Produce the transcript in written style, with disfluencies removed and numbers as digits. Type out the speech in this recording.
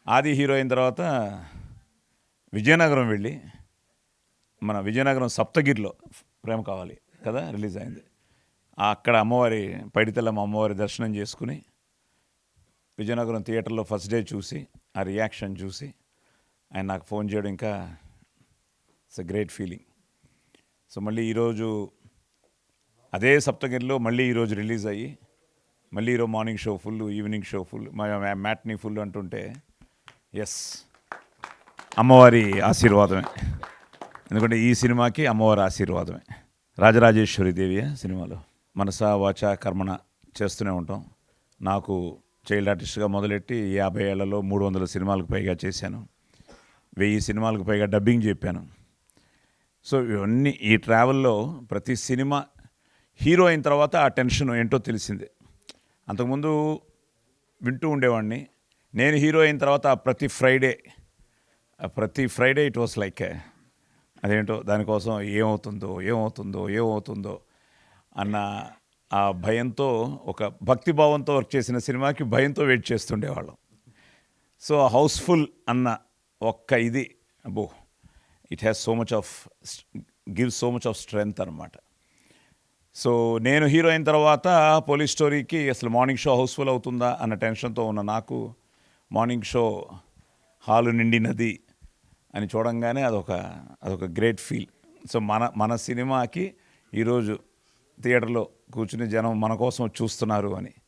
ఆది హీరో అయిన తర్వాత విజయనగరం వెళ్ళి మన విజయనగరం సప్తగిరిలో ప్రేమ కావాలి కదా రిలీజ్ అయింది. అక్కడ అమ్మవారి పైడితల్లమ్మ అమ్మవారి దర్శనం చేసుకుని విజయనగరం థియేటర్లో ఫస్ట్ డే చూసి ఆ రియాక్షన్ చూసి ఆయన నాకు ఫోన్ చేయడం ఇంకా it's a great feeling. So మళ్ళీ ఈరోజు అదే సప్తగిరిలో మళ్ళీ ఈరోజు రిలీజ్ అయ్యి మళ్ళీ ఈరోజు morning show full, evening show full, matinee full అంటుంటే ఎస్ అమ్మవారి ఆశీర్వాదమే. ఎందుకంటే ఈ సినిమాకి అమ్మవారి ఆశీర్వాదమే. రాజరాజేశ్వరి దేవి సినిమాలో మనసా వాచ కర్మణ చేస్తూనే ఉంటాం. నాకు చైల్డ్ ఆర్టిస్ట్గా మొదలెట్టి 50 ఏళ్లలో 300 సినిమాలకు పైగా చేశాను. 1000 సినిమాలకు పైగా డబ్బింగ్ చెప్పాను. సో ఇవన్నీ ఈ ట్రావెల్లో ప్రతి సినిమా హీరో అయిన తర్వాత ఆ టెన్షన్ ఏంటో తెలిసిందే. అంతకుముందు వింటూ ఉండేవాడిని. నేను హీరో అయిన తర్వాత ప్రతి ఫ్రైడే ఇట్ వాస్ లైక్ అదేంటో దానికోసం ఏమవుతుందో అన్న ఆ భయంతో, ఒక భక్తిభావంతో వర్క్ చేసిన సినిమాకి భయంతో వెయిట్ చేస్తుండేవాళ్ళం. సో హౌస్ఫుల్ అన్న ఒక్క ఇది అబ్బో it has gives so much of strength అనమాట. సో నేను హీరో అయిన తర్వాత పోలీస్ స్టోరీకి అసలు మార్నింగ్ షో హౌస్ఫుల్ అవుతుందా అన్న టెన్షన్తో ఉన్న నాకు మార్నింగ్ షో హాలు నిండినది అని చూడంగానే అదొక గ్రేట్ ఫీల్. సో మన సినిమాకి ఈరోజు థియేటర్లో కూర్చుని జనం మన కోసం చూస్తున్నారు అని